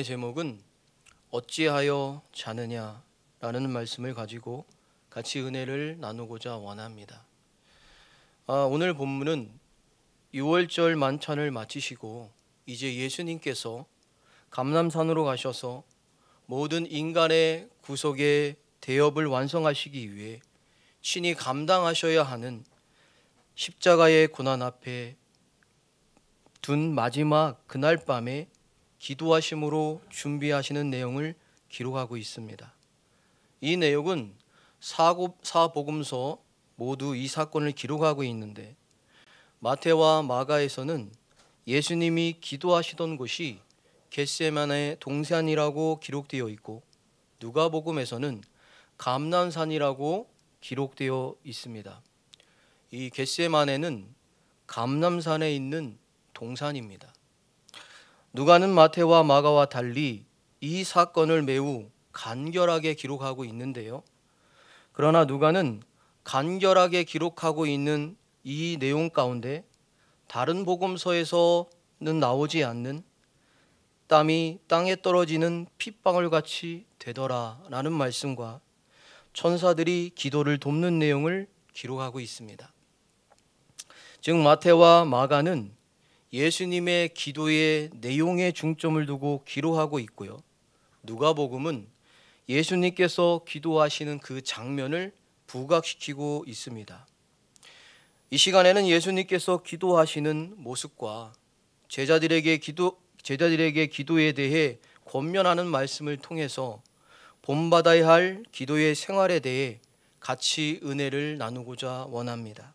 제목은 어찌하여 자느냐라는 말씀을 가지고 같이 은혜를 나누고자 원합니다. 오늘 본문은 6월절 만찬을 마치시고 이제 예수님께서 감람산으로 가셔서 모든 인간의 구속의 대업을 완성하시기 위해 친히 감당하셔야 하는 십자가의 고난 앞에 둔 마지막 그날 밤에 기도하심으로 준비하시는 내용을 기록하고 있습니다. 이 내용은 사복음서 모두 이 사건을 기록하고 있는데, 마태와 마가에서는 예수님이 기도하시던 곳이 겟세마네 동산이라고 기록되어 있고, 누가복음에서는 감람산이라고 기록되어 있습니다. 이 겟세마네는 감람산에 있는 동산입니다. 누가는 마태와 마가와 달리 이 사건을 매우 간결하게 기록하고 있는데요. 그러나 누가는 간결하게 기록하고 있는 이 내용 가운데 다른 복음서에서는 나오지 않는 땀이 땅에 떨어지는 핏방울같이 되더라라는 말씀과 천사들이 기도를 돕는 내용을 기록하고 있습니다. 즉 마태와 마가는 예수님의 기도의 내용에 중점을 두고 기록하고 있고요. 누가복음은 예수님께서 기도하시는 그 장면을 부각시키고 있습니다. 이 시간에는 예수님께서 기도하시는 모습과 제자들에게 기도에 대해 권면하는 말씀을 통해서 본받아야 할 기도의 생활에 대해 같이 은혜를 나누고자 원합니다.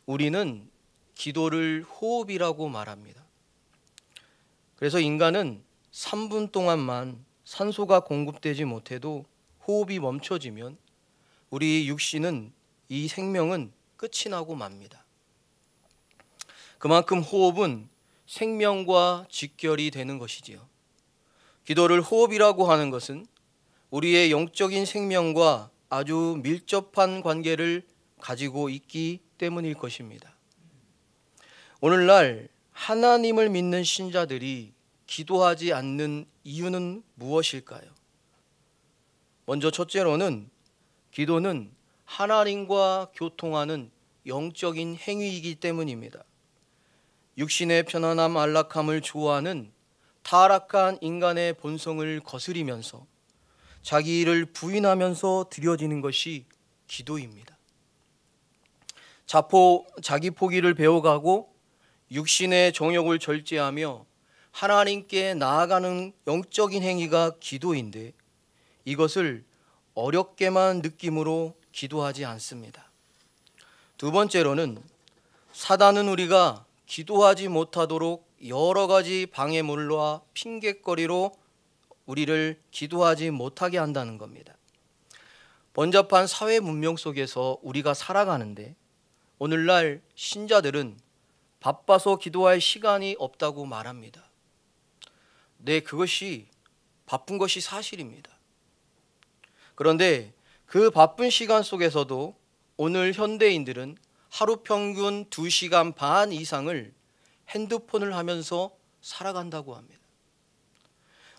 우리는 기도를 호흡이라고 말합니다. 그래서 인간은 3분 동안만 산소가 공급되지 못해도 호흡이 멈춰지면 우리 육신은, 이 생명은 끝이 나고 맙니다. 그만큼 호흡은 생명과 직결이 되는 것이지요. 기도를 호흡이라고 하는 것은 우리의 영적인 생명과 아주 밀접한 관계를 가지고 있기 때문일 것입니다. 오늘날 하나님을 믿는 신자들이 기도하지 않는 이유는 무엇일까요? 먼저 첫째로는 기도는 하나님과 교통하는 영적인 행위이기 때문입니다. 육신의 편안함, 안락함을 좋아하는 타락한 인간의 본성을 거스리면서 자기 일을 부인하면서 드려지는 것이 기도입니다. 자기 포기를 배워가고 육신의 정욕을 절제하며 하나님께 나아가는 영적인 행위가 기도인데, 이것을 어렵게만 느낌으로 기도하지 않습니다. 두 번째로는 사단은 우리가 기도하지 못하도록 여러 가지 방해물과 핑곗거리로 우리를 기도하지 못하게 한다는 겁니다. 번잡한 사회 문명 속에서 우리가 살아가는데 오늘날 신자들은 바빠서 기도할 시간이 없다고 말합니다. 네, 그것이 바쁜 것이 사실입니다. 그런데 그 바쁜 시간 속에서도 오늘 현대인들은 하루 평균 2시간 반 이상을 핸드폰을 하면서 살아간다고 합니다.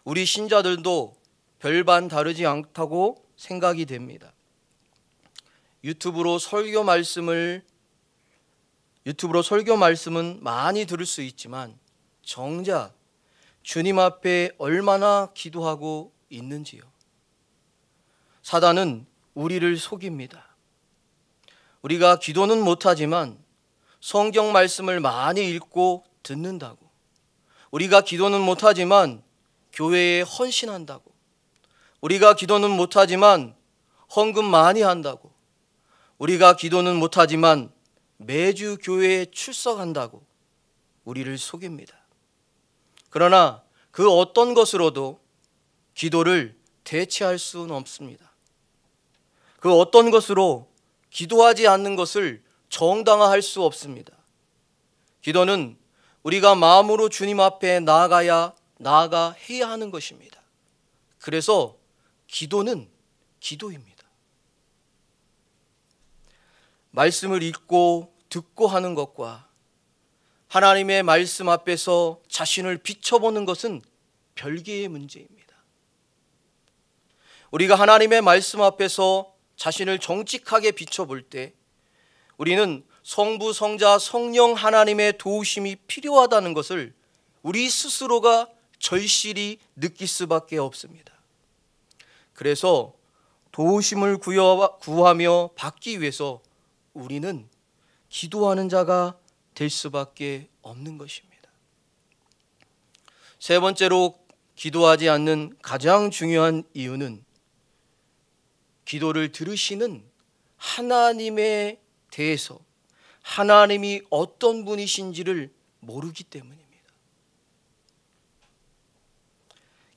우리 신자들도 별반 다르지 않다고 생각이 됩니다. 유튜브로 설교 말씀은 많이 들을 수 있지만 정작 주님 앞에 얼마나 기도하고 있는지요. 사단은 우리를 속입니다. 우리가 기도는 못하지만 성경 말씀을 많이 읽고 듣는다고, 우리가 기도는 못하지만 교회에 헌신한다고, 우리가 기도는 못하지만 헌금 많이 한다고, 우리가 기도는 못하지만 매주 교회에 출석한다고 우리를 속입니다. 그러나 그 어떤 것으로도 기도를 대체할 수는 없습니다. 그 어떤 것으로 기도하지 않는 것을 정당화할 수 없습니다. 기도는 우리가 마음으로 주님 앞에 나아가 해야 하는 것입니다. 그래서 기도는 기도입니다. 말씀을 읽고 듣고 하는 것과 하나님의 말씀 앞에서 자신을 비춰보는 것은 별개의 문제입니다. 우리가 하나님의 말씀 앞에서 자신을 정직하게 비춰볼 때 우리는 성부, 성자, 성령 하나님의 도우심이 필요하다는 것을 우리 스스로가 절실히 느낄 수밖에 없습니다. 그래서 도우심을 구하며 받기 위해서 우리는 기도하는 자가 될 수밖에 없는 것입니다. 세 번째로 기도하지 않는 가장 중요한 이유는 기도를 들으시는 하나님에 대해서 하나님이 어떤 분이신지를 모르기 때문입니다.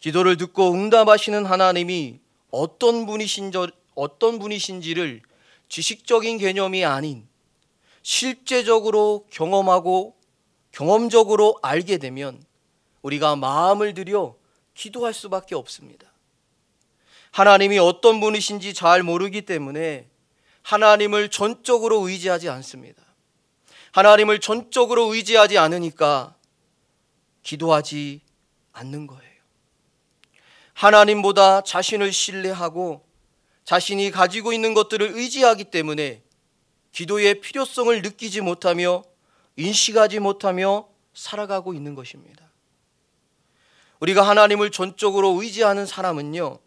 기도를 듣고 응답하시는 하나님이 어떤 분이신지를 지식적인 개념이 아닌 실제적으로 경험하고 경험적으로 알게 되면 우리가 마음을 들여 기도할 수밖에 없습니다. 하나님이 어떤 분이신지 잘 모르기 때문에 하나님을 전적으로 의지하지 않습니다. 하나님을 전적으로 의지하지 않으니까 기도하지 않는 거예요. 하나님보다 자신을 신뢰하고 자신이 가지고 있는 것들을 의지하기 때문에 기도의 필요성을 느끼지 못하며 인식하지 못하며 살아가고 있는 것입니다. 우리가 하나님을 전적으로 의지하는 사람은요,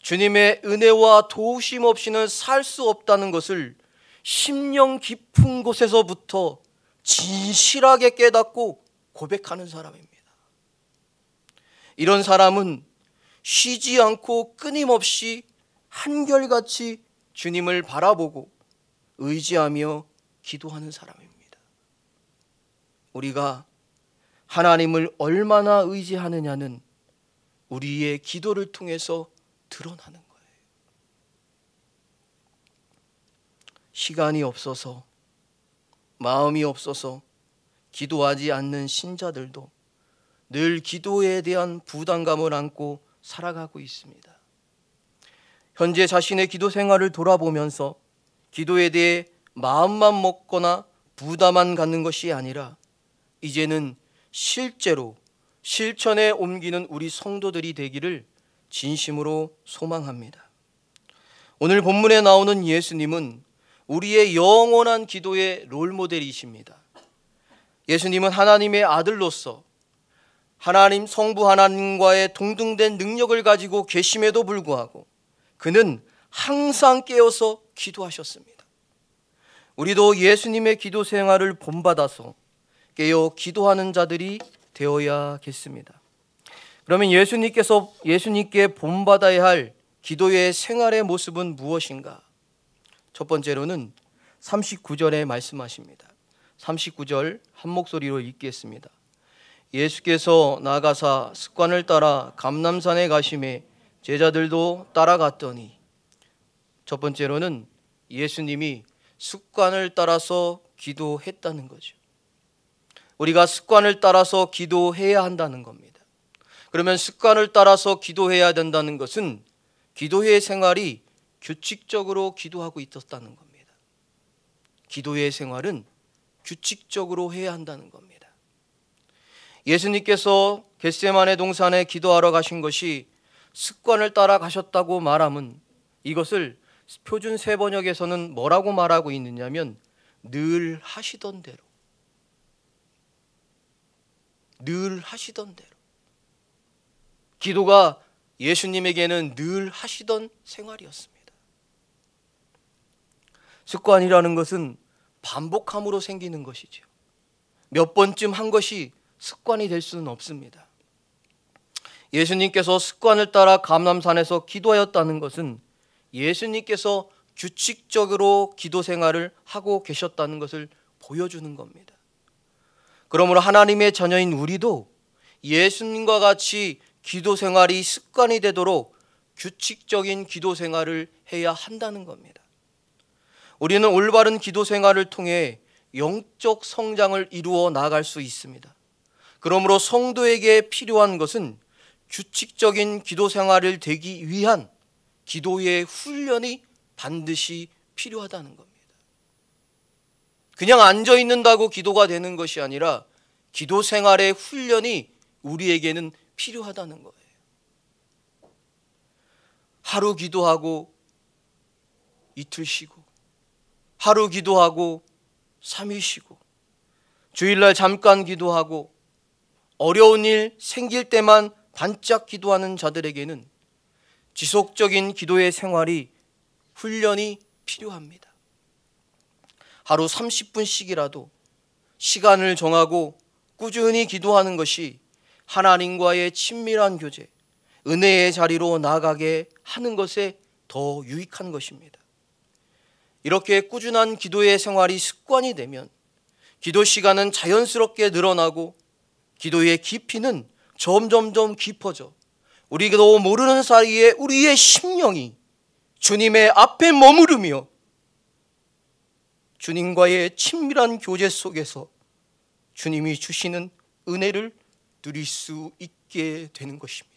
주님의 은혜와 도우심 없이는 살 수 없다는 것을 심령 깊은 곳에서부터 진실하게 깨닫고 고백하는 사람입니다. 이런 사람은 쉬지 않고 끊임없이 한결같이 주님을 바라보고 의지하며 기도하는 사람입니다. 우리가 하나님을 얼마나 의지하느냐는 우리의 기도를 통해서 드러나는 거예요. 시간이 없어서, 마음이 없어서 기도하지 않는 신자들도 늘 기도에 대한 부담감을 안고 살아가고 있습니다. 현재 자신의 기도 생활을 돌아보면서 기도에 대해 마음만 먹거나 부담만 갖는 것이 아니라 이제는 실제로 실천에 옮기는 우리 성도들이 되기를 진심으로 소망합니다. 오늘 본문에 나오는 예수님은 우리의 영원한 기도의 롤모델이십니다. 예수님은 하나님의 아들로서 하나님 성부 하나님과의 동등된 능력을 가지고 계심에도 불구하고 그는 항상 깨어서 기도하셨습니다. 우리도 예수님의 기도 생활을 본받아서 깨어 기도하는 자들이 되어야겠습니다. 그러면 예수님께 본받아야 할 기도의 생활의 모습은 무엇인가? 첫 번째로는 39절에 말씀하십니다. 39절 한 목소리로 읽겠습니다. 예수께서 나가사 습관을 따라 감람산에 가심에 제자들도 따라갔더니, 첫 번째로는 예수님이 습관을 따라서 기도했다는 거죠. 우리가 습관을 따라서 기도해야 한다는 겁니다. 그러면 습관을 따라서 기도해야 된다는 것은 기도의 생활이 규칙적으로 기도하고 있었다는 겁니다. 기도의 생활은 규칙적으로 해야 한다는 겁니다. 예수님께서 겟세마네 동산에 기도하러 가신 것이 습관을 따라 가셨다고 말하면 이것을 표준 세번역에서는 뭐라고 말하고 있느냐면 늘 하시던 대로, 늘 하시던 대로. 기도가 예수님에게는 늘 하시던 생활이었습니다. 습관이라는 것은 반복함으로 생기는 것이죠. 몇 번쯤 한 것이 습관이 될 수는 없습니다. 예수님께서 습관을 따라 감람산에서 기도하였다는 것은 예수님께서 규칙적으로 기도 생활을 하고 계셨다는 것을 보여주는 겁니다. 그러므로 하나님의 자녀인 우리도 예수님과 같이 기도 생활이 습관이 되도록 규칙적인 기도 생활을 해야 한다는 겁니다. 우리는 올바른 기도 생활을 통해 영적 성장을 이루어 나갈 수 있습니다. 그러므로 성도에게 필요한 것은 규칙적인 기도 생활을 되기 위한 기도의 훈련이 반드시 필요하다는 겁니다. 그냥 앉아 있는다고 기도가 되는 것이 아니라 기도 생활의 훈련이 우리에게는 필요하다는 거예요. 하루 기도하고 이틀 쉬고, 하루 기도하고 3일 쉬고, 주일날 잠깐 기도하고, 어려운 일 생길 때만 반짝 기도하는 자들에게는 지속적인 기도의 생활이, 훈련이 필요합니다. 하루 30분씩이라도 시간을 정하고 꾸준히 기도하는 것이 하나님과의 친밀한 교제, 은혜의 자리로 나아가게 하는 것에 더 유익한 것입니다. 이렇게 꾸준한 기도의 생활이 습관이 되면 기도 시간은 자연스럽게 늘어나고 기도의 깊이는 점점점 깊어져 우리도 모르는 사이에 우리의 심령이 주님의 앞에 머무르며 주님과의 친밀한 교제 속에서 주님이 주시는 은혜를 누릴 수 있게 되는 것입니다.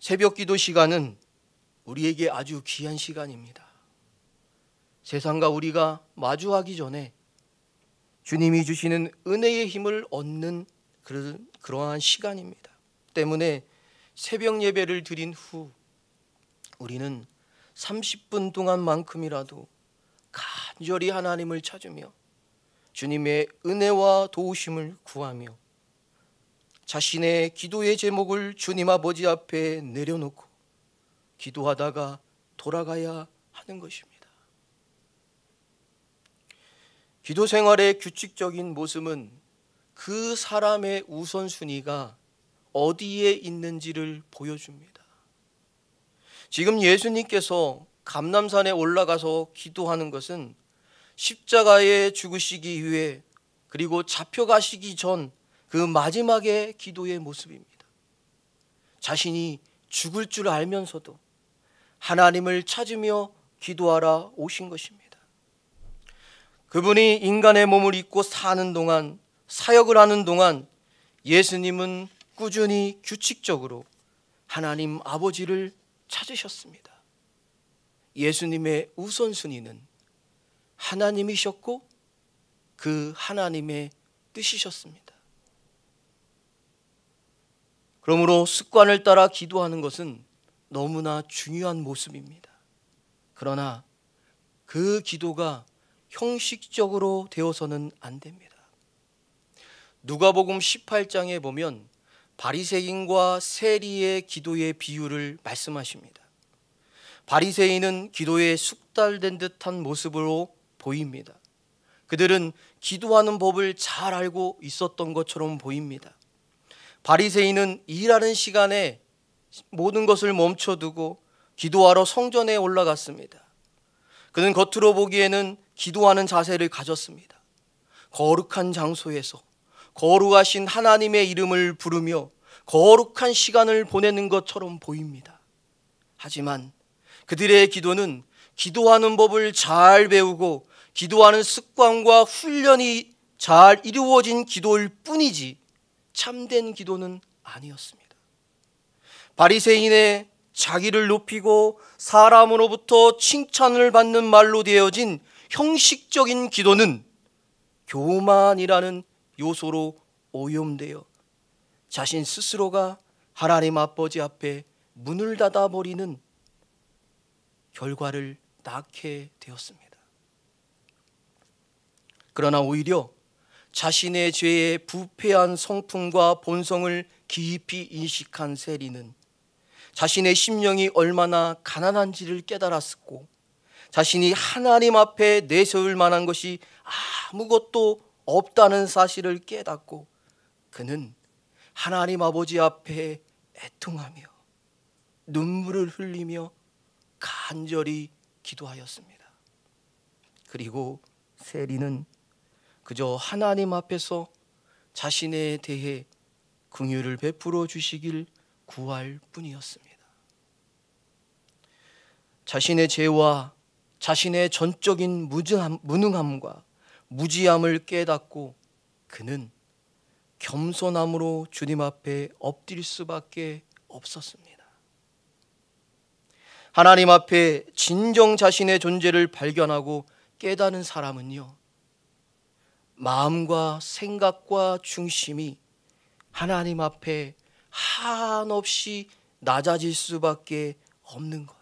새벽 기도 시간은 우리에게 아주 귀한 시간입니다. 세상과 우리가 마주하기 전에 주님이 주시는 은혜의 힘을 얻는 그러한 시간입니다. 때문에 새벽 예배를 드린 후 우리는 30분 동안만큼이라도 간절히 하나님을 찾으며 주님의 은혜와 도우심을 구하며 자신의 기도의 제목을 주님 아버지 앞에 내려놓고 기도하다가 돌아가야 하는 것입니다. 기도 생활의 규칙적인 모습은 그 사람의 우선순위가 어디에 있는지를 보여줍니다. 지금 예수님께서 감람산에 올라가서 기도하는 것은 십자가에 죽으시기 위해 그리고 잡혀가시기 전 그 마지막의 기도의 모습입니다. 자신이 죽을 줄 알면서도 하나님을 찾으며 기도하러 오신 것입니다. 그분이 인간의 몸을 입고 사는 동안, 사역을 하는 동안 예수님은 꾸준히 규칙적으로 하나님 아버지를 찾으셨습니다. 예수님의 우선순위는 하나님이셨고 그 하나님의 뜻이셨습니다. 그러므로 습관을 따라 기도하는 것은 너무나 중요한 모습입니다. 그러나 그 기도가 형식적으로 되어서는 안 됩니다. 누가복음 18장에 보면 바리새인과 세리의 기도의 비유를 말씀하십니다. 바리새인은 기도에 숙달된 듯한 모습으로 보입니다. 그들은 기도하는 법을 잘 알고 있었던 것처럼 보입니다. 바리새인은 일하는 시간에 모든 것을 멈춰두고 기도하러 성전에 올라갔습니다. 그는 겉으로 보기에는 기도하는 자세를 가졌습니다. 거룩한 장소에서 거룩하신 하나님의 이름을 부르며 거룩한 시간을 보내는 것처럼 보입니다. 하지만 그들의 기도는 기도하는 법을 잘 배우고 기도하는 습관과 훈련이 잘 이루어진 기도일 뿐이지 참된 기도는 아니었습니다. 바리새인의 자기를 높이고 사람으로부터 칭찬을 받는 말로 되어진 형식적인 기도는 교만이라는 요소로 오염되어 자신 스스로가 하나님 아버지 앞에 문을 닫아버리는 결과를 낳게 되었습니다. 그러나 오히려 자신의 죄의 부패한 성품과 본성을 깊이 인식한 세리는 자신의 심령이 얼마나 가난한지를 깨달았고 자신이 하나님 앞에 내세울 만한 것이 아무것도 없다는 사실을 깨닫고 그는 하나님 아버지 앞에 애통하며 눈물을 흘리며 간절히 기도하였습니다. 그리고 세리는 그저 하나님 앞에서 자신에 대해 긍휼을 베풀어 주시길 구할 뿐이었습니다. 자신의 죄와 자신의 전적인 무능함과 무지함을 깨닫고 그는 겸손함으로 주님 앞에 엎드릴 수밖에 없었습니다. 하나님 앞에 진정 자신의 존재를 발견하고 깨닫는 사람은요, 마음과 생각과 중심이 하나님 앞에 한없이 낮아질 수밖에 없는 거예요.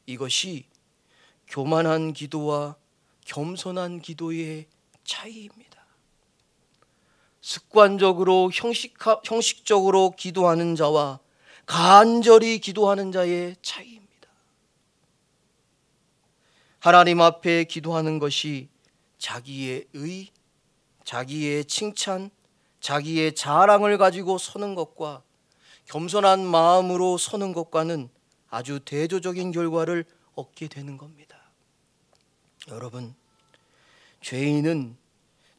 이것이 교만한 기도와 겸손한 기도의 차이입니다. 습관적으로 형식적으로 기도하는 자와 간절히 기도하는 자의 차이입니다. 하나님 앞에 기도하는 것이 자기의 의, 자기의 칭찬, 자기의 자랑을 가지고 서는 것과 겸손한 마음으로 서는 것과는 아주 대조적인 결과를 얻게 되는 겁니다. 여러분, 죄인은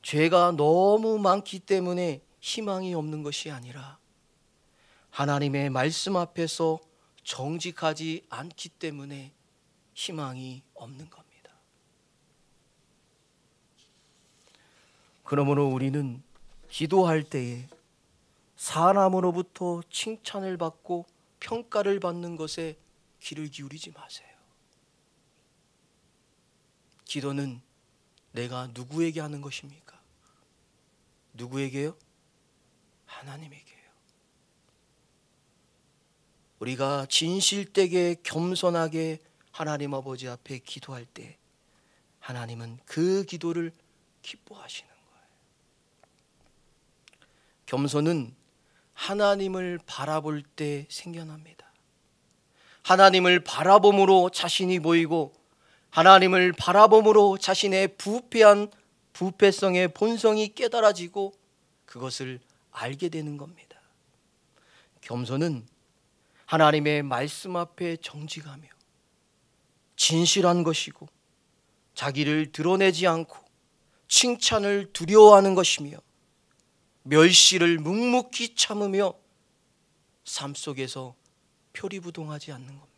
죄가 너무 많기 때문에 희망이 없는 것이 아니라 하나님의 말씀 앞에서 정직하지 않기 때문에 희망이 없는 겁니다. 그러므로 우리는 기도할 때에 사람으로부터 칭찬을 받고 평가를 받는 것에 귀를 기울이지 마세요. 기도는 내가 누구에게 하는 것입니까? 누구에게요? 하나님에게요. 우리가 진실되게 겸손하게 하나님 아버지 앞에 기도할 때 하나님은 그 기도를 기뻐하시는 거예요. 겸손은 하나님을 바라볼 때 생겨납니다. 하나님을 바라봄으로 자신이 보이고 하나님을 바라봄으로 자신의 부패성의 본성이 깨달아지고 그것을 알게 되는 겁니다. 겸손은 하나님의 말씀 앞에 정직하며 진실한 것이고 자기를 드러내지 않고 칭찬을 두려워하는 것이며 멸시를 묵묵히 참으며 삶 속에서 표리부동하지 않는 겁니다.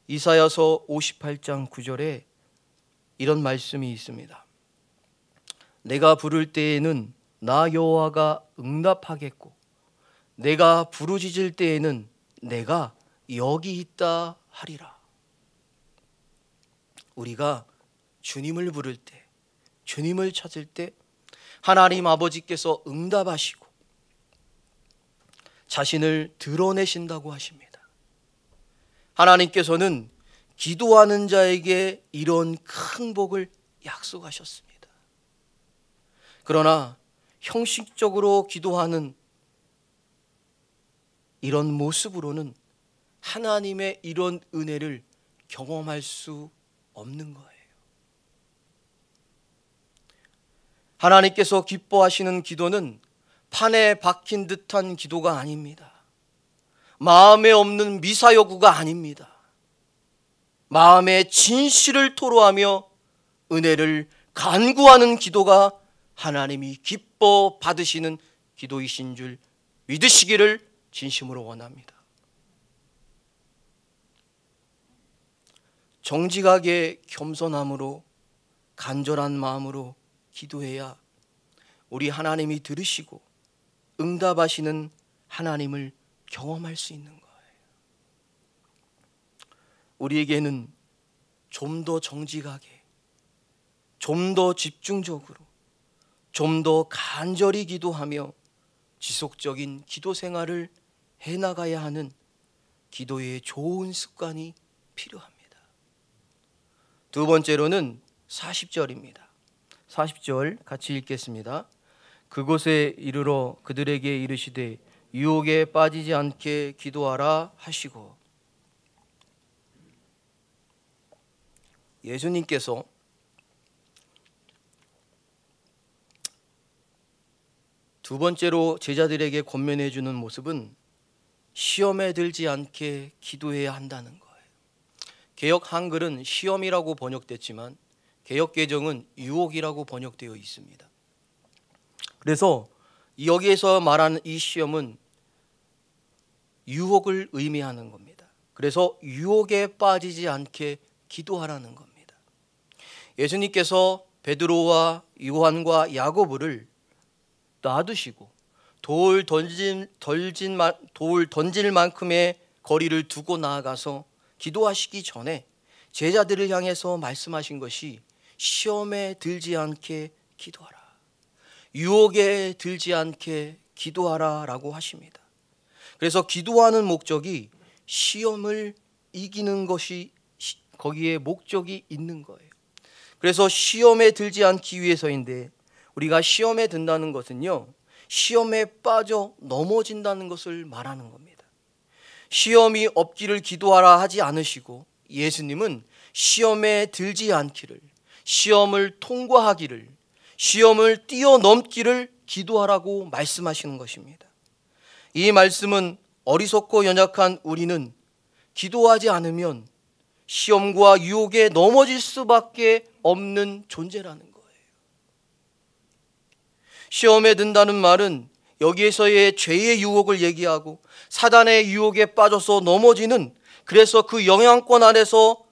이사야서 58장 9절에 이런 말씀이 있습니다. 내가 부를 때에는 나 여호와가 응답하겠고 내가 부르짖을 때에는 내가 여기 있다 하리라. 우리가 주님을 부를 때, 주님을 찾을 때 하나님 아버지께서 응답하시고 자신을 드러내신다고 하십니다. 하나님께서는 기도하는 자에게 이런 큰 복을 약속하셨습니다. 그러나 형식적으로 기도하는 이런 모습으로는 하나님의 이런 은혜를 경험할 수 없는 거예요. 하나님께서 기뻐하시는 기도는 판에 박힌 듯한 기도가 아닙니다. 마음에 없는 미사여구가 아닙니다. 마음의 진실을 토로하며 은혜를 간구하는 기도가 하나님이 기뻐 받으시는 기도이신 줄 믿으시기를 진심으로 원합니다. 정직하게 겸손함으로 간절한 마음으로 기도해야 우리 하나님이 들으시고 응답하시는 하나님을 경험할 수 있는 거예요. 우리에게는 좀 더 정직하게, 좀 더 집중적으로, 좀 더 간절히 기도하며 지속적인 기도 생활을 해나가야 하는 기도의 좋은 습관이 필요합니다. 두 번째로는 40절입니다. 40절 같이 읽겠습니다. 그곳에 이르러 그들에게 이르시되 유혹에 빠지지 않게 기도하라 하시고. 예수님께서 두 번째로 제자들에게 권면해 주는 모습은 시험에 들지 않게 기도해야 한다는 거예요. 개역 한글은 시험이라고 번역됐지만 개역 개정은 유혹이라고 번역되어 있습니다. 그래서 여기에서 말하는 이 시험은 유혹을 의미하는 겁니다. 그래서 유혹에 빠지지 않게 기도하라는 겁니다. 예수님께서 베드로와 요한과 야고보를 놔두시고 돌 던질 만큼의 거리를 두고 나아가서 기도하시기 전에 제자들을 향해서 말씀하신 것이 시험에 들지 않게 기도하라. 유혹에 들지 않게 기도하라 라고 하십니다. 그래서 기도하는 목적이 시험을 이기는 것이 거기에 목적이 있는 거예요. 그래서 시험에 들지 않기 위해서인데, 우리가 시험에 든다는 것은요, 시험에 빠져 넘어진다는 것을 말하는 겁니다. 시험이 없기를 기도하라 하지 않으시고, 예수님은 시험에 들지 않기를, 시험을 통과하기를, 시험을 뛰어넘기를 기도하라고 말씀하시는 것입니다. 이 말씀은 어리석고 연약한 우리는 기도하지 않으면 시험과 유혹에 넘어질 수밖에 없는 존재라는 거예요. 시험에 든다는 말은 여기에서의 죄의 유혹을 얘기하고 사단의 유혹에 빠져서 넘어지는, 그래서 그 영향권 안에서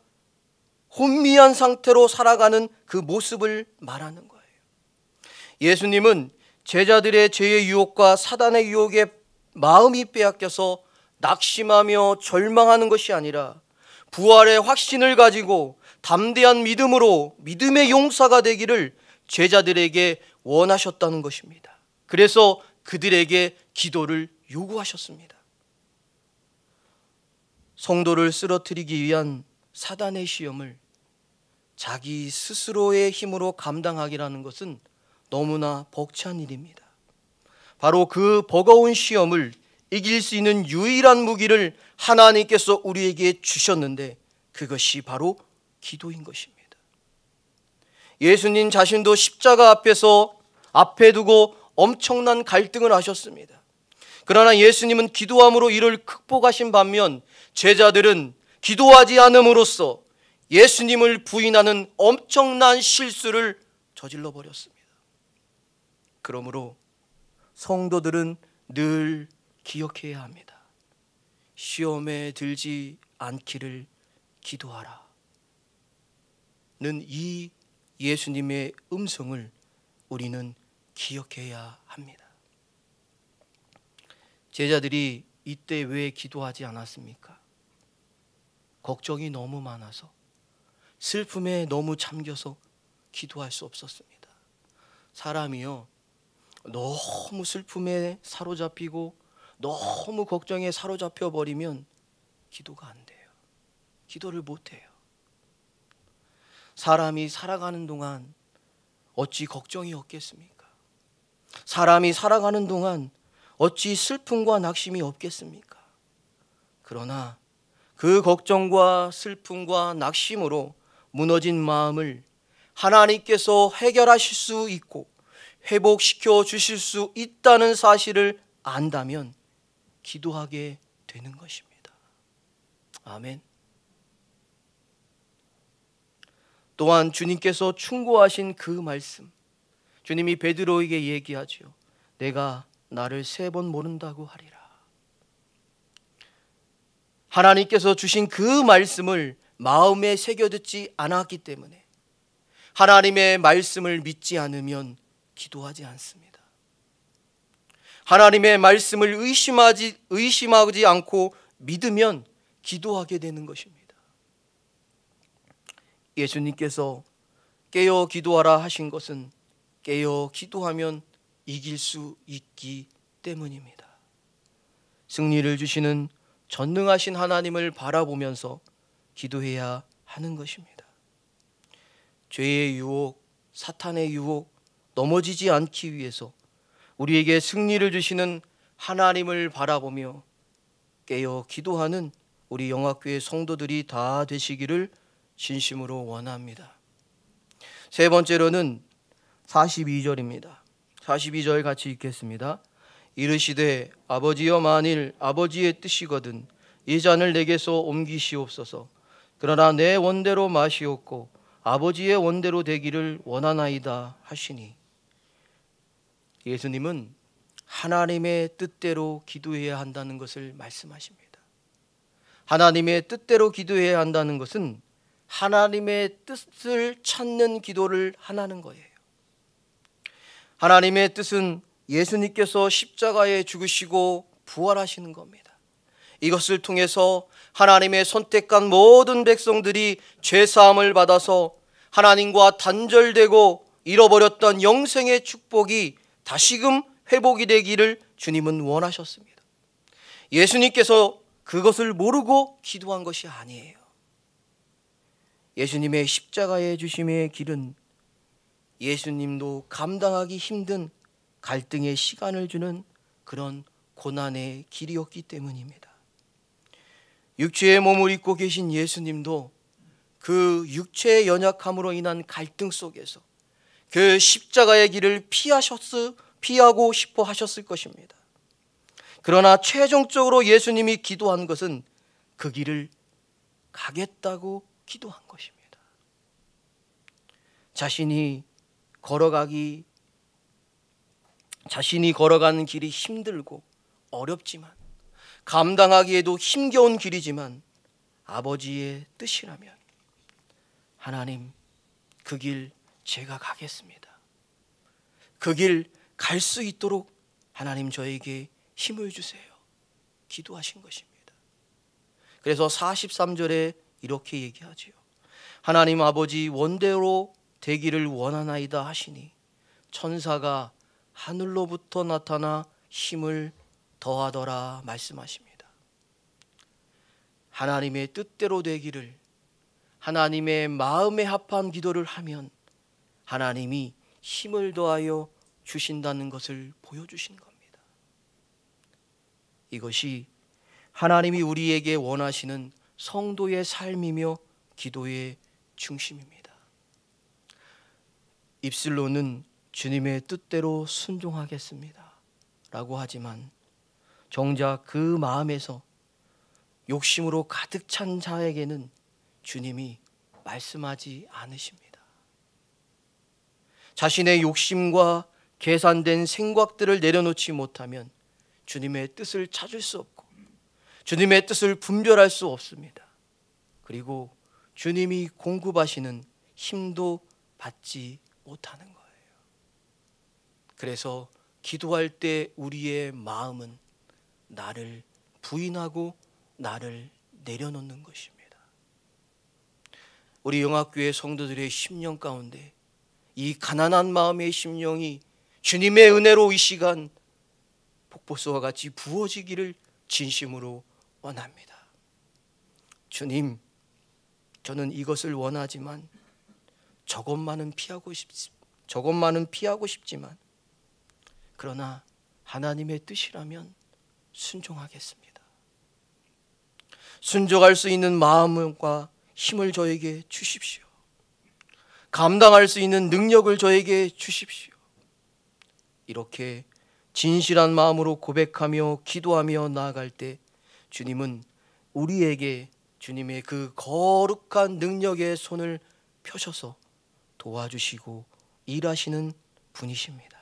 혼미한 상태로 살아가는 그 모습을 말하는 거예요. 예수님은 제자들의 죄의 유혹과 사단의 유혹에 마음이 빼앗겨서 낙심하며 절망하는 것이 아니라 부활의 확신을 가지고 담대한 믿음으로 믿음의 용사가 되기를 제자들에게 원하셨다는 것입니다. 그래서 그들에게 기도를 요구하셨습니다. 성도를 쓰러뜨리기 위한 사단의 시험을 자기 스스로의 힘으로 감당하기라는 것은 너무나 벅찬 일입니다. 바로 그 버거운 시험을 이길 수 있는 유일한 무기를 하나님께서 우리에게 주셨는데, 그것이 바로 기도인 것입니다. 예수님 자신도 십자가 앞에 두고 엄청난 갈등을 하셨습니다. 그러나 예수님은 기도함으로 이를 극복하신 반면, 제자들은 기도하지 않음으로써 예수님을 부인하는 엄청난 실수를 저질러 버렸습니다. 그러므로 성도들은 늘 기억해야 합니다. 시험에 들지 않기를 기도하라 는 이 예수님의 음성을 우리는 기억해야 합니다. 제자들이 이때 왜 기도하지 않았습니까? 걱정이 너무 많아서, 슬픔에 너무 잠겨서 기도할 수 없었습니다. 사람이요, 너무 슬픔에 사로잡히고 너무 걱정에 사로잡혀 버리면 기도가 안 돼요. 기도를 못 해요. 사람이 살아가는 동안 어찌 걱정이 없겠습니까? 사람이 살아가는 동안 어찌 슬픔과 낙심이 없겠습니까? 그러나 그 걱정과 슬픔과 낙심으로 무너진 마음을 하나님께서 해결하실 수 있고 회복시켜 주실 수 있다는 사실을 안다면 기도하게 되는 것입니다. 아멘. 또한 주님께서 충고하신 그 말씀, 주님이 베드로에게 얘기하지요. 내가 나를 3번 모른다고 하리라. 하나님께서 주신 그 말씀을 마음에 새겨듣지 않았기 때문에 하나님의 말씀을 믿지 않으면 기도하지 않습니다. 하나님의 말씀을 의심하지 않고 믿으면 기도하게 되는 것입니다. 예수님께서 깨어 기도하라 하신 것은 깨어 기도하면 이길 수 있기 때문입니다. 승리를 주시는 전능하신 하나님을 바라보면서 기도해야 하는 것입니다. 죄의 유혹, 사탄의 유혹, 넘어지지 않기 위해서 우리에게 승리를 주시는 하나님을 바라보며 깨어 기도하는 우리 영화교회 성도들이 다 되시기를 진심으로 원합니다. 세 번째로는 42절입니다. 42절 같이 읽겠습니다. 이르시되 아버지여 만일 아버지의 뜻이거든 이 잔을 내게서 옮기시옵소서. 그러나 내 원대로 마시옵고 아버지의 원대로 되기를 원하나이다 하시니, 예수님은 하나님의 뜻대로 기도해야 한다는 것을 말씀하십니다. 하나님의 뜻대로 기도해야 한다는 것은 하나님의 뜻을 찾는 기도를 하라는 거예요. 하나님의 뜻은 예수님께서 십자가에 죽으시고 부활하시는 겁니다. 이것을 통해서 하나님의 선택한 모든 백성들이 죄사함을 받아서 하나님과 단절되고 잃어버렸던 영생의 축복이 다시금 회복이 되기를 주님은 원하셨습니다. 예수님께서 그것을 모르고 기도한 것이 아니에요. 예수님의 십자가의 주심의 길은 예수님도 감당하기 힘든 갈등의 시간을 주는 그런 고난의 길이었기 때문입니다. 육체의 몸을 입고 계신 예수님도 그 육체의 연약함으로 인한 갈등 속에서 그 십자가의 길을 피하고 싶어 하셨을 것입니다. 그러나 최종적으로 예수님이 기도한 것은 그 길을 가겠다고 기도한 것입니다. 자신이 걸어가는 길이 힘들고 어렵지만, 감당하기에도 힘겨운 길이지만 아버지의 뜻이라면 하나님, 그 길 제가 가겠습니다. 그 길 갈 수 있도록 하나님 저에게 힘을 주세요. 기도하신 것입니다. 그래서 43절에 이렇게 얘기하지요. 하나님 아버지 원대로 되기를 원하나이다 하시니 천사가 하늘로부터 나타나 힘을 더하더라 말씀하십니다. 하나님의 뜻대로 되기를, 하나님의 마음에 합한 기도를 하면 하나님이 힘을 더하여 주신다는 것을 보여주신 겁니다. 이것이 하나님이 우리에게 원하시는 성도의 삶이며 기도의 중심입니다. 입술로는 주님의 뜻대로 순종하겠습니다 라고 하지만 정작 그 마음에서 욕심으로 가득 찬 자에게는 주님이 말씀하지 않으십니다. 자신의 욕심과 계산된 생각들을 내려놓지 못하면 주님의 뜻을 찾을 수 없고 주님의 뜻을 분별할 수 없습니다. 그리고 주님이 공급하시는 힘도 받지 못하는 거예요. 그래서 기도할 때 우리의 마음은 나를 부인하고 나를 내려놓는 것입니다. 우리 영학교회 성도들의 심령 가운데 이 가난한 마음의 심령이 주님의 은혜로 이 시간 폭포수와 같이 부어지기를 진심으로 원합니다. 주님, 저는 이것을 원하지만 저것만은 피하고 싶지만 그러나 하나님의 뜻이라면 순종하겠습니다. 순종할 수 있는 마음과 힘을 저에게 주십시오. 감당할 수 있는 능력을 저에게 주십시오. 이렇게 진실한 마음으로 고백하며 기도하며 나아갈 때 주님은 우리에게 주님의 그 거룩한 능력의 손을 펴셔서 도와주시고 일하시는 분이십니다.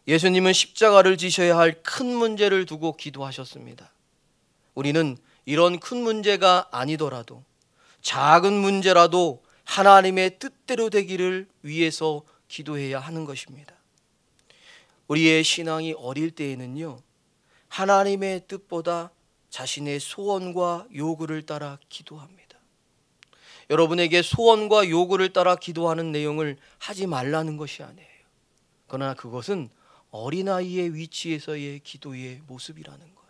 예수님은 십자가를 지셔야 할 큰 문제를 두고 기도하셨습니다. 우리는 이런 큰 문제가 아니더라도 작은 문제라도 하나님의 뜻대로 되기를 위해서 기도해야 하는 것입니다. 우리의 신앙이 어릴 때에는요, 하나님의 뜻보다 자신의 소원과 요구를 따라 기도합니다. 여러분에게 소원과 요구를 따라 기도하는 내용을 하지 말라는 것이 아니에요. 그러나 그것은 어린아이의 위치에서의 기도의 모습이라는 거예요.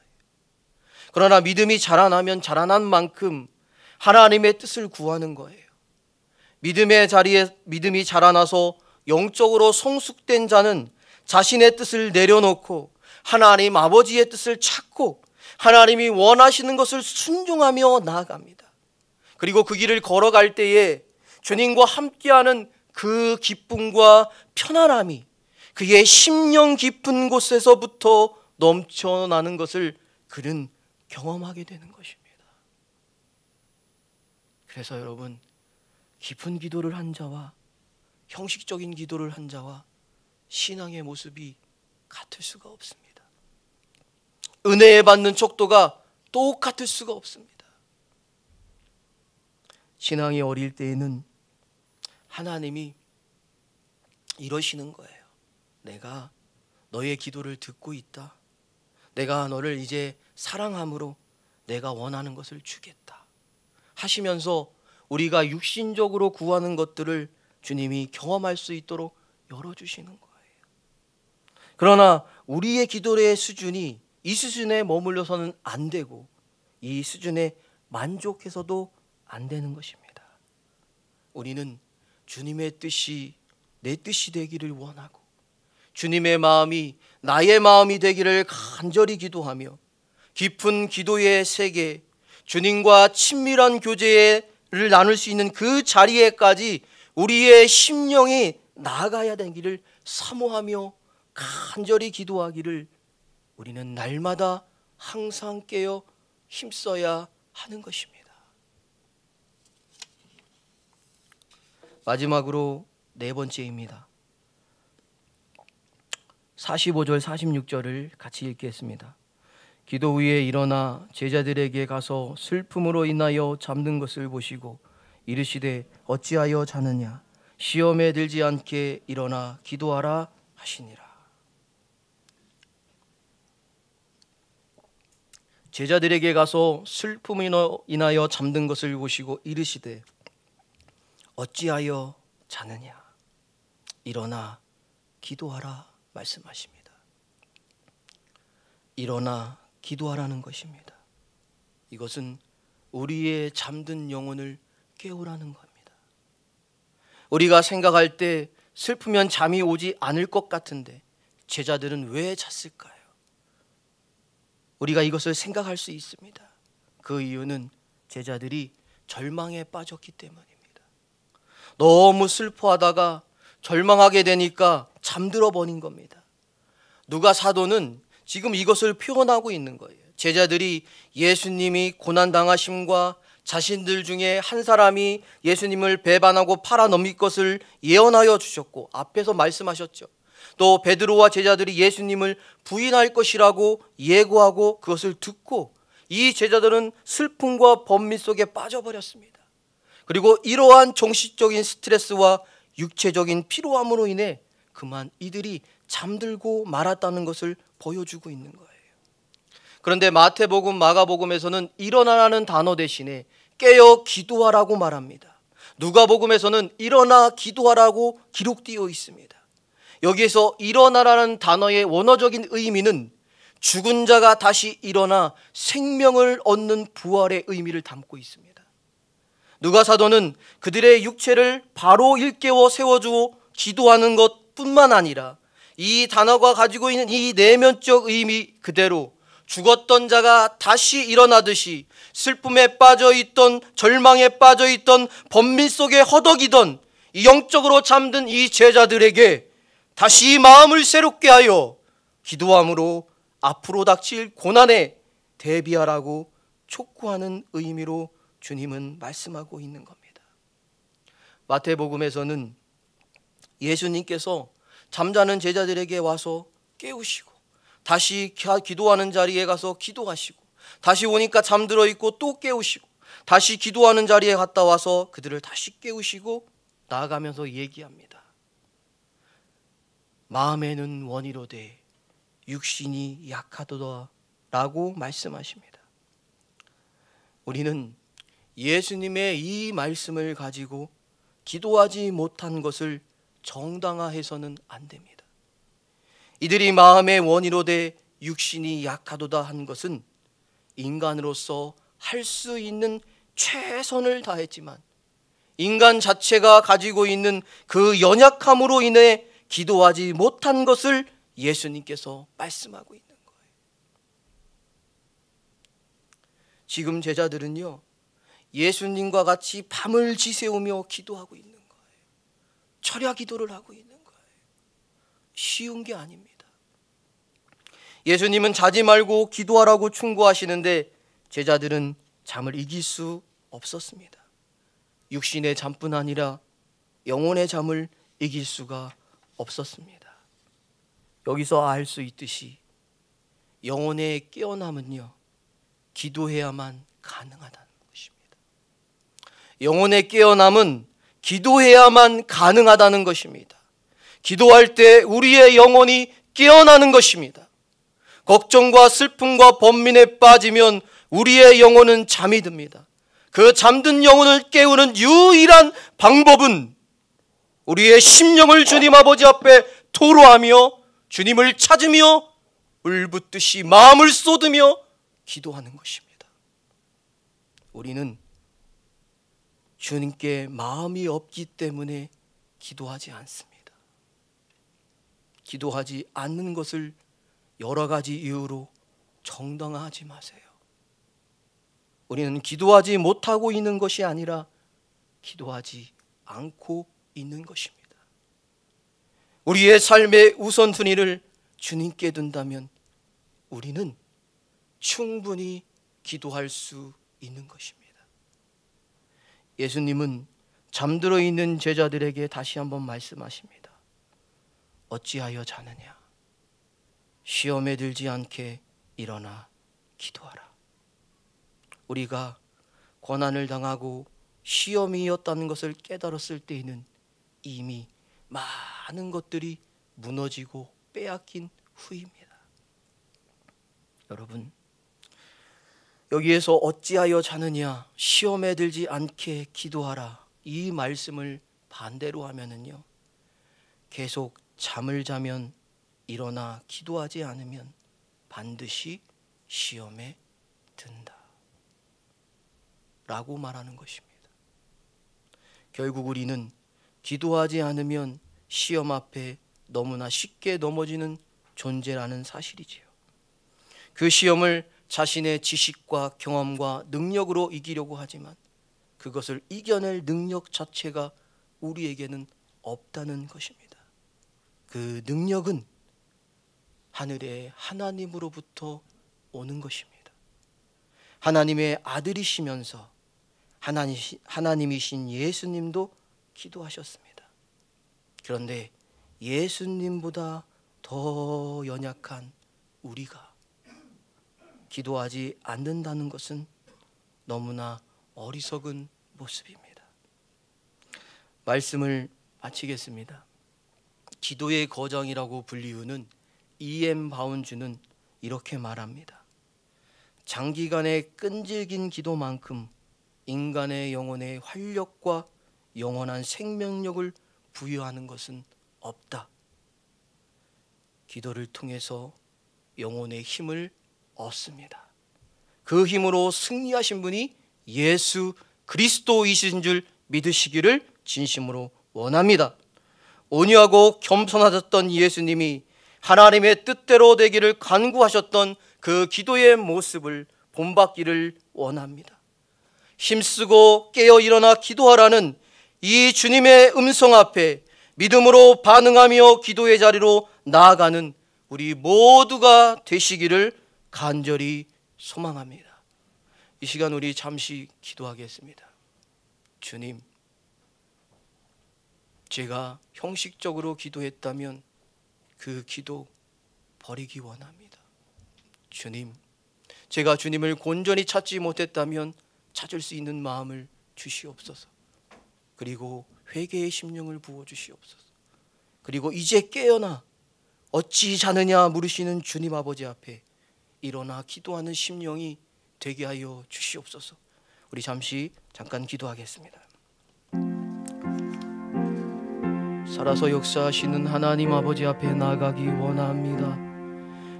그러나 믿음이 자라나면 자라난 만큼 하나님의 뜻을 구하는 거예요. 믿음이 자라나서 영적으로 성숙된 자는 자신의 뜻을 내려놓고 하나님 아버지의 뜻을 찾고 하나님이 원하시는 것을 순종하며 나아갑니다. 그리고 그 길을 걸어갈 때에 주님과 함께하는 그 기쁨과 편안함이 그의 심령 깊은 곳에서부터 넘쳐나는 것을 그는 경험하게 되는 것입니다. 그래서 여러분, 깊은 기도를 한 자와 형식적인 기도를 한 자와 신앙의 모습이 같을 수가 없습니다. 은혜에 받는 척도가 똑같을 수가 없습니다. 신앙이 어릴 때에는 하나님이 이러시는 거예요. 내가 너의 기도를 듣고 있다. 내가 너를 이제 사랑함으로 내가 원하는 것을 주겠다 하시면서 우리가 육신적으로 구하는 것들을 주님이 경험할 수 있도록 열어주시는 거예요. 그러나 우리의 기도의 수준이 이 수준에 머물러서는 안 되고 이 수준에 만족해서도 안 되는 것입니다. 우리는 주님의 뜻이 내 뜻이 되기를 원하고 주님의 마음이 나의 마음이 되기를 간절히 기도하며 깊은 기도의 세계, 주님과 친밀한 교제를 나눌 수 있는 그 자리에까지 우리의 심령이 나아가야 되기를 사모하며 간절히 기도하기를 우리는 날마다 항상 깨어 힘써야 하는 것입니다. 마지막으로 네 번째입니다. 45절 46절을 같이 읽겠습니다. 기도 후에 일어나 제자들에게 가서 슬픔으로 인하여 잠든 것을 보시고 이르시되 어찌하여 자느냐 시험에 들지 않게 일어나 기도하라 하시니라. 제자들에게 가서 슬픔으로 인하여 잠든 것을 보시고 이르시되 어찌하여 자느냐 일어나 기도하라 말씀하십니다. 일어나 기도하라는 것입니다. 이것은 우리의 잠든 영혼을 깨우라는 겁니다. 우리가 생각할 때 슬프면 잠이 오지 않을 것 같은데 제자들은 왜 잤을까요? 우리가 이것을 생각할 수 있습니다. 그 이유는 제자들이 절망에 빠졌기 때문입니다. 너무 슬퍼하다가 절망하게 되니까 잠들어 버린 겁니다. 누가 사도는 지금 이것을 표현하고 있는 거예요. 제자들이 예수님이 고난당하심과 자신들 중에 한 사람이 예수님을 배반하고 팔아넘길 것을 예언하여 주셨고 앞에서 말씀하셨죠. 또 베드로와 제자들이 예수님을 부인할 것이라고 예고하고 그것을 듣고 이 제자들은 슬픔과 번민 속에 빠져버렸습니다. 그리고 이러한 정신적인 스트레스와 육체적인 피로함으로 인해 그만 이들이 잠들고 말았다는 것을 보여주고 있는 거예요. 그런데 마태복음, 마가복음에서는 일어나라는 단어 대신에 깨어 기도하라고 말합니다. 누가복음에서는 일어나 기도하라고 기록되어 있습니다. 여기에서 일어나라는 단어의 원어적인 의미는 죽은 자가 다시 일어나 생명을 얻는 부활의 의미를 담고 있습니다. 누가 사도는 그들의 육체를 바로 일깨워 세워주어 기도하는 것뿐만 아니라 이 단어가 가지고 있는 이 내면적 의미 그대로 죽었던 자가 다시 일어나듯이 슬픔에 빠져있던 절망에 빠져있던 번민 속에 허덕이던 이 영적으로 잠든 이 제자들에게 다시 마음을 새롭게 하여 기도함으로 앞으로 닥칠 고난에 대비하라고 촉구하는 의미로 주님은 말씀하고 있는 겁니다. 마태복음에서는 예수님께서 잠자는 제자들에게 와서 깨우시고 다시 기도하는 자리에 가서 기도하시고 다시 오니까 잠들어 있고 또 깨우시고 다시 기도하는 자리에 갔다 와서 그들을 다시 깨우시고 나아가면서 얘기합니다. 마음에는 원이로되 육신이 약하도다 라고 말씀하십니다. 우리는 예수님의 이 말씀을 가지고 기도하지 못한 것을 정당화해서는 안 됩니다. 이들이 마음의 원이로되 육신이 약하도다 한 것은 인간으로서 할 수 있는 최선을 다했지만 인간 자체가 가지고 있는 그 연약함으로 인해 기도하지 못한 것을 예수님께서 말씀하고 있는 거예요. 지금 제자들은요, 예수님과 같이 밤을 지새우며 기도하고 있는 거예요. 철야 기도를 하고 있는 거예요. 쉬운 게 아닙니다. 예수님은 자지 말고 기도하라고 충고하시는데 제자들은 잠을 이길 수 없었습니다. 육신의 잠뿐 아니라 영혼의 잠을 이길 수가 없었습니다. 여기서 알 수 있듯이 영혼의 깨어남은요, 기도해야만 가능하다는 것입니다. 영혼의 깨어남은 기도해야만 가능하다는 것입니다. 기도할 때 우리의 영혼이 깨어나는 것입니다. 걱정과 슬픔과 번민에 빠지면 우리의 영혼은 잠이 듭니다. 그 잠든 영혼을 깨우는 유일한 방법은 우리의 심령을 주님 아버지 앞에 토로하며 주님을 찾으며 울붓듯이 마음을 쏟으며 기도하는 것입니다. 우리는 주님께 마음이 없기 때문에 기도하지 않습니다. 기도하지 않는 것을 여러 가지 이유로 정당화하지 마세요. 우리는 기도하지 못하고 있는 것이 아니라 기도하지 않고 있는 것입니다. 우리의 삶의 우선순위를 주님께 둔다면 우리는 충분히 기도할 수 있는 것입니다. 예수님은 잠들어 있는 제자들에게 다시 한번 말씀하십니다. 어찌하여 자느냐? 시험에 들지 않게 일어나 기도하라. 우리가 고난을 당하고 시험이었다는 것을 깨달았을 때에는 이미 많은 것들이 무너지고 빼앗긴 후입니다. 여러분, 여기에서 어찌하여 자느냐, 시험에 들지 않게 기도하라, 이 말씀을 반대로 하면은요, 계속 잠을 자면 일어나 기도하지 않으면 반드시 시험에 든다 라고 말하는 것입니다. 결국 우리는 기도하지 않으면 시험 앞에 너무나 쉽게 넘어지는 존재라는 사실이지요. 그 시험을 자신의 지식과 경험과 능력으로 이기려고 하지만 그것을 이겨낼 능력 자체가 우리에게는 없다는 것입니다. 그 능력은 하늘의 하나님으로부터 오는 것입니다. 하나님의 아들이시면서 하나님이신 예수님도 기도하셨습니다. 그런데 예수님보다 더 연약한 우리가 기도하지 않는다는 것은 너무나 어리석은 모습입니다. 말씀을 마치겠습니다. 기도의 거장이라고 불리우는 E.M. 바운즈는 이렇게 말합니다. 장기간의 끈질긴 기도만큼 인간의 영혼에 활력과 영원한 생명력을 부여하는 것은 없다. 기도를 통해서 영혼의 힘을 얻습니다. 그 힘으로 승리하신 분이 예수 그리스도이신 줄 믿으시기를 진심으로 원합니다. 온유하고 겸손하셨던 예수님이 하나님의 뜻대로 되기를 간구하셨던 그 기도의 모습을 본받기를 원합니다. 힘쓰고 깨어 일어나 기도하라는 이 주님의 음성 앞에 믿음으로 반응하며 기도의 자리로 나아가는 우리 모두가 되시기를 간절히 소망합니다. 이 시간 우리 잠시 기도하겠습니다. 주님, 제가 형식적으로 기도했다면 그 기도 버리기 원합니다. 주님, 제가 주님을 온전히 찾지 못했다면 찾을 수 있는 마음을 주시옵소서. 그리고 회개의 심령을 부어주시옵소서. 그리고 이제 깨어나 어찌 자느냐 물으시는 주님 아버지 앞에 일어나 기도하는 심령이 되게 하여 주시옵소서. 우리 잠깐 기도하겠습니다. 살아서 역사하시는 하나님 아버지 앞에 나아가기 원합니다.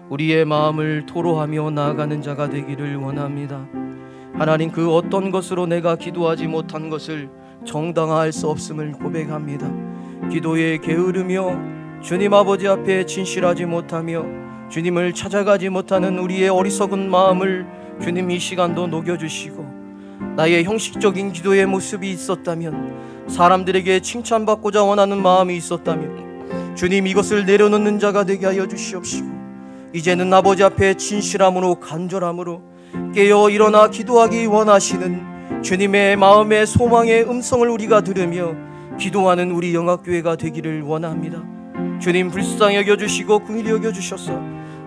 우리의 마음을 토로하며 나아가는 자가 되기를 원합니다. 하나님, 그 어떤 것으로 내가 기도하지 못한 것을 정당화할 수 없음을 고백합니다. 기도에 게으르며 주님 아버지 앞에 진실하지 못하며 주님을 찾아가지 못하는 우리의 어리석은 마음을 주님 이 시간도 녹여주시고, 나의 형식적인 기도의 모습이 있었다면, 사람들에게 칭찬받고자 원하는 마음이 있었다면 주님 이것을 내려놓는 자가 되게 하여 주시옵시고, 이제는 아버지 앞에 진실함으로 간절함으로 깨어 일어나 기도하기 원하시는 주님의 마음의 소망의 음성을 우리가 들으며 기도하는 우리 영학교회가 되기를 원합니다. 주님 불쌍히 여겨주시고 긍휼히 여겨주셔서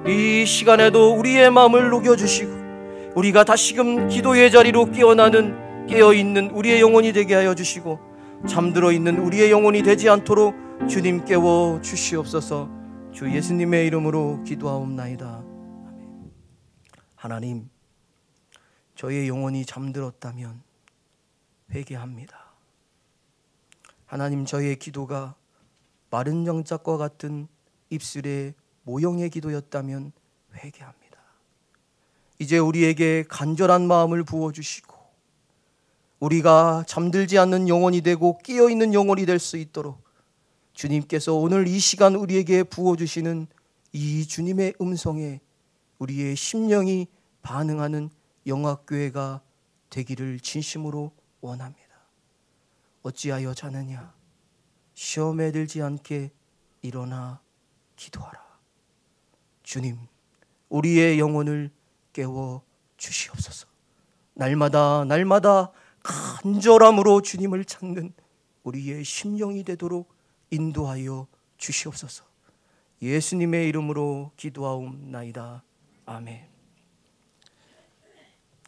이 시간에도 우리의 마음을 녹여주시고 우리가 다시금 기도의 자리로 깨어나는 깨어있는 우리의 영혼이 되게 하여 주시고, 잠들어 있는 우리의 영혼이 되지 않도록 주님 깨워 주시옵소서. 주 예수님의 이름으로 기도하옵나이다. 아멘. 하나님, 저의 영혼이 잠들었다면 회개합니다. 하나님, 저의 기도가 마른 장작과 같은 입술의 모형의 기도였다면 회개합니다. 이제 우리에게 간절한 마음을 부어주시고 우리가 잠들지 않는 영혼이 되고 깨어있는 영혼이 될 수 있도록 주님께서 오늘 이 시간 우리에게 부어주시는 이 주님의 음성에 우리의 심령이 반응하는 영화교회가 되기를 진심으로 원합니다. 어찌하여 자느냐? 시험에 들지 않게 일어나 기도하라. 주님, 우리의 영혼을 깨워 주시옵소서. 날마다 간절함으로 주님을 찾는 우리의 심령이 되도록 인도하여 주시옵소서. 예수님의 이름으로 기도하옵나이다. 아멘.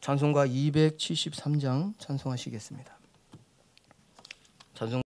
찬송가 273장 찬송하시겠습니다. 찬송